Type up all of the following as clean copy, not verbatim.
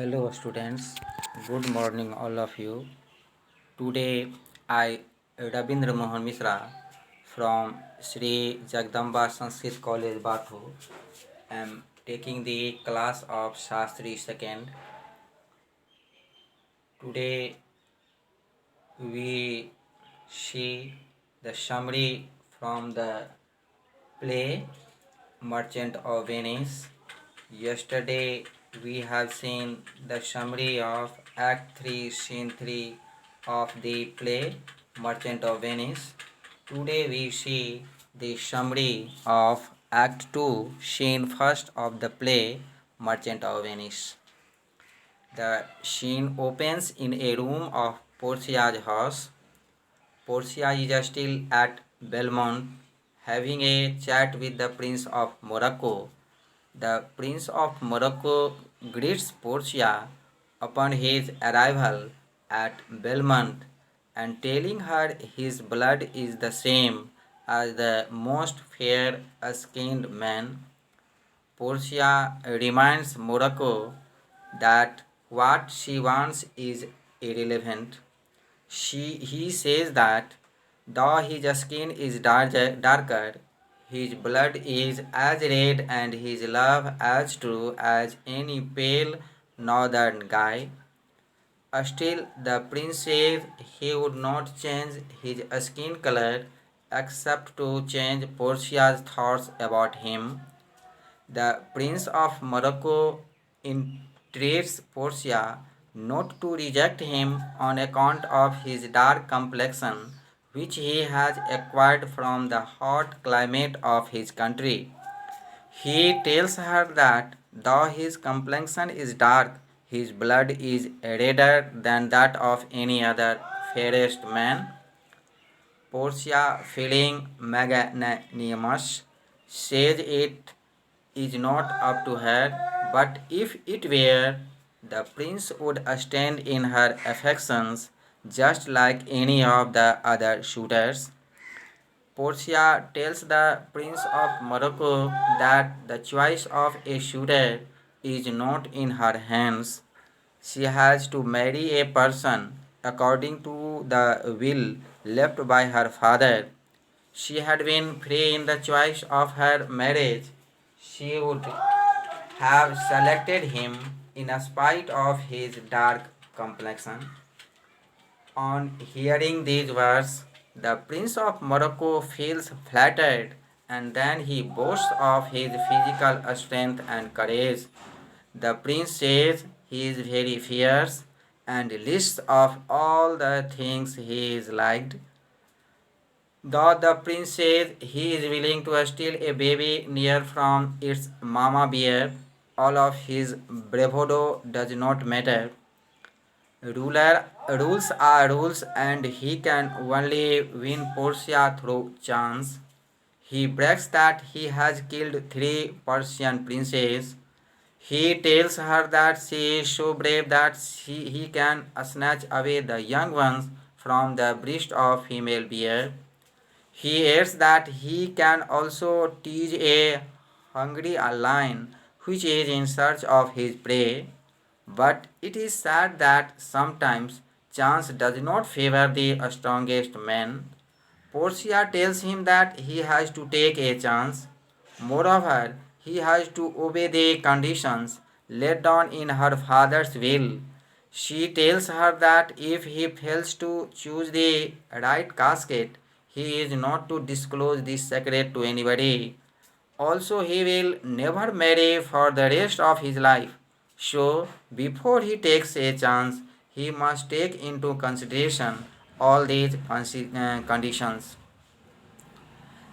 Hello students, good morning all of you. Today I Rabindra Mohan Mishra from Sri Jagdamba Sanskrit College Bathu am taking the class of Shastri second. Today we see the summary from the play Merchant of Venice. Yesterday we have seen the summary of Act 3, Scene 3 of the play Merchant of Venice. Today we see the summary of Act 2, Scene 1st of the play Merchant of Venice. The scene opens in a room of Portia's house. Portia is still at Belmont having a chat with the Prince of Morocco. The Prince of Morocco greets Portia upon his arrival at Belmont and telling her his blood is the same as the most fair-skinned man. Portia reminds Morocco that what she wants is irrelevant. He says that though his skin is darker, his blood is as red and his love as true as any pale northern guy. Still, the prince says he would not change his skin color except to change Portia's thoughts about him. The Prince of Morocco entreats Portia not to reject him on account of his dark complexion, which he has acquired from the hot climate of his country. He tells her that though his complexion is dark, his blood is redder than that of any other fairest man. Portia, feeling magnanimous, says it is not up to her, but if it were, the prince would stand in her affections just like any of the other suitors. Portia tells the Prince of Morocco that the choice of a suitor is not in her hands. She has to marry a person according to the will left by her father. She had been free in the choice of her marriage. She would have selected him in spite of his dark complexion. On hearing these words, the Prince of Morocco feels flattered and then he boasts of his physical strength and courage. The prince says he is very fierce and lists off all the things he is liked. Though the prince says he is willing to steal a baby near from its mama bear, all of his bravado does not matter. Rules are rules, and he can only win Portia through chance. He brags that he has killed three Persian princes. He tells her that she is so brave that he can snatch away the young ones from the breast of female bear. He adds that he can also tease a hungry lion which is in search of his prey. But it is sad that sometimes chance does not favor the strongest man. Portia tells him that he has to take a chance. Moreover, he has to obey the conditions laid down in her father's will. She tells her that if he fails to choose the right casket, he is not to disclose this secret to anybody. Also, he will never marry for the rest of his life. So, before he takes a chance, he must take into consideration all these conditions.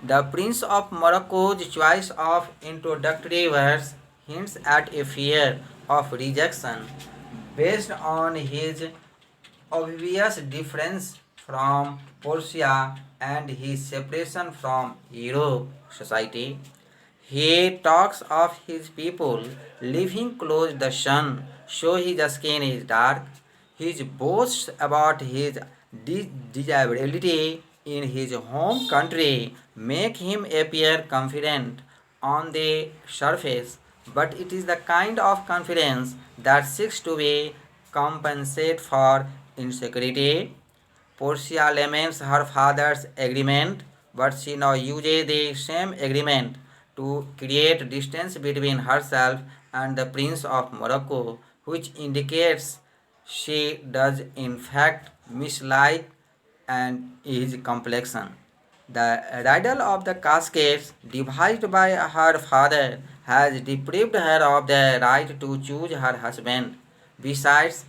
The Prince of Morocco's choice of introductory words hints at a fear of rejection based on his obvious difference from Portia and his separation from Europe society. He talks of his people living close to the sun, so his skin is dark. His boasts about his desirability in his home country make him appear confident on the surface, but it is the kind of confidence that seeks to be compensated for insecurity. Portia laments her father's agreement, but she now uses the same agreement to create distance between herself and the Prince of Morocco, which indicates she does in fact mislike and his complexion. The riddle of the caskets devised by her father has deprived her of the right to choose her husband. Besides,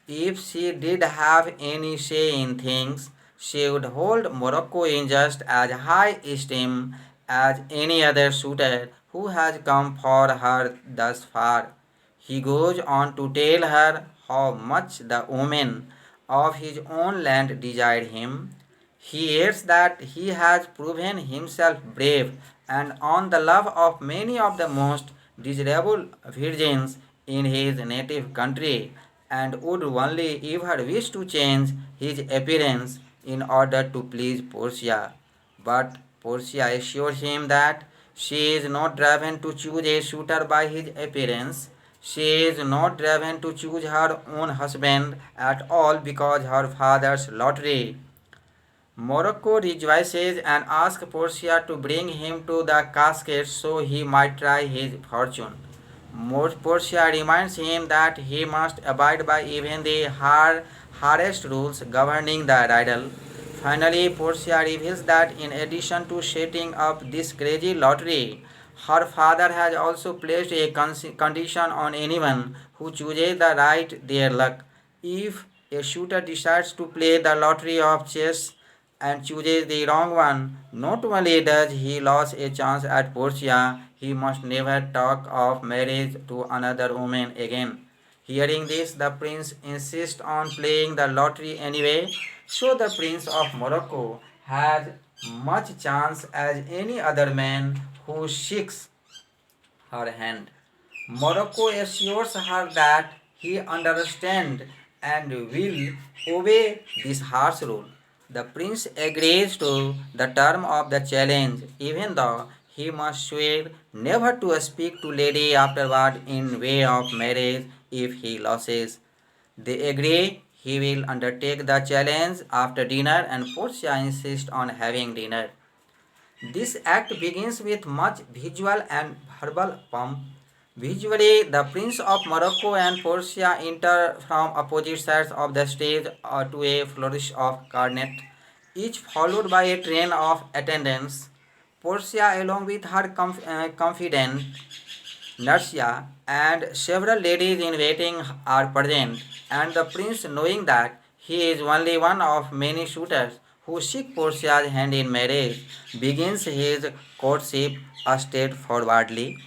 if she did have any say in things, she would hold Morocco in just as high esteem as any other suitor who has come for her thus far. He goes on to tell her how much the women of his own land desired him. He adds that he has proven himself brave and won the love of many of the most desirable virgins in his native country, and would only ever wish to change his appearance in order to please Portia. But Portia assures him that she is not driven to choose a suitor by his appearance. She is not driven to choose her own husband at all because her father's lottery. Morocco rejoices and asks Portia to bring him to the casket so he might try his fortune. Portia reminds him that he must abide by even the hardest rules governing the riddle. Finally, Portia reveals that in addition to setting up this crazy lottery, her father has also placed a condition on anyone who chooses the right their luck. If a shooter decides to play the lottery of chess and chooses the wrong one, not only does he lose a chance at Portia, he must never talk of marriage to another woman again. Hearing this, the prince insists on playing the lottery anyway, so the prince of Morocco has much chance as any other man who seeks her hand. Morocco assures her that he understands and will obey this harsh rule. The prince agrees to the term of the challenge, even though he must swear never to speak to lady afterward in way of marriage if he loses. They agree he will undertake the challenge after dinner, and Portia insists on having dinner. This act begins with much visual and verbal pomp. Visually, the Prince of Morocco and Portia enter from opposite sides of the stage to a flourish of cornet, each followed by a train of attendants. Portia, along with her confidant Nursia and several ladies in waiting are present, and the prince, knowing that he is only one of many suitors who seek Portia's hand in marriage, begins his courtship straightforwardly.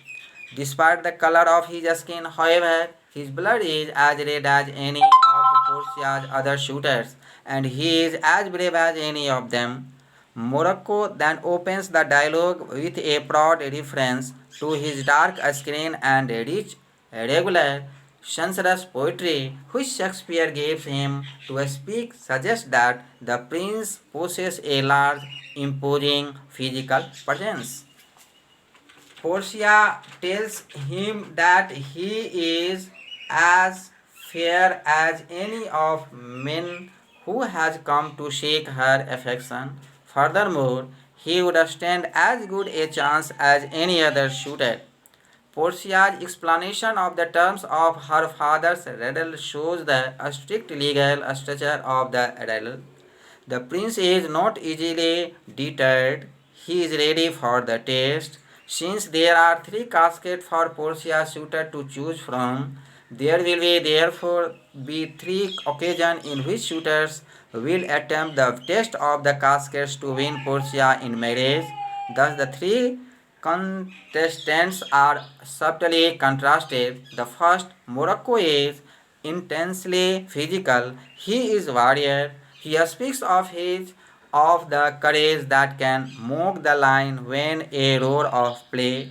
Despite the color of his skin, however, his blood is as red as any of Portia's other suitors, and he is as brave as any of them. Morocco then opens the dialogue with a proud reference to his dark skin and rich, regular, sensuous poetry which Shakespeare gives him to speak suggests that the prince possesses a large, imposing physical presence. Portia tells him that he is as fair as any of men who has come to seek her affection. Furthermore, he would stand as good a chance as any other suitor. Portia's explanation of the terms of her father's riddle shows the strict legal structure of the riddle. The prince is not easily deterred. He is ready for the test. Since there are three caskets for Portia's suitor to choose from, there will therefore be three occasions in which suitors will attempt the test of the caskets to win Portia in marriage. Thus, the three contestants are subtly contrasted. The first, Morocco, is intensely physical. He is warrior. He speaks of the courage that can mock the lion when a roar of prey.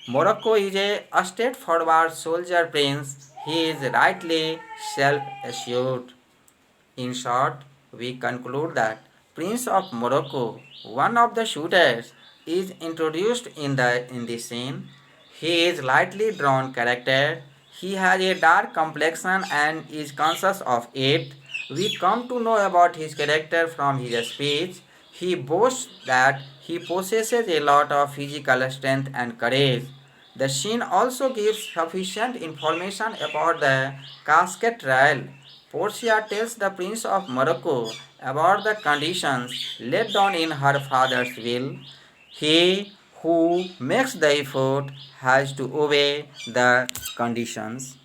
Morocco is a straightforward soldier prince. He is rightly self-assured. In short, we conclude that Prince of Morocco, one of the shooters, is introduced in the scene. He is lightly drawn character. He has a dark complexion and is conscious of it. We come to know about his character from his speech. He boasts that he possesses a lot of physical strength and courage. The scene also gives sufficient information about the casket trial. Portia tells the Prince of Morocco about the conditions laid down in her father's will. He who makes the effort has to obey the conditions.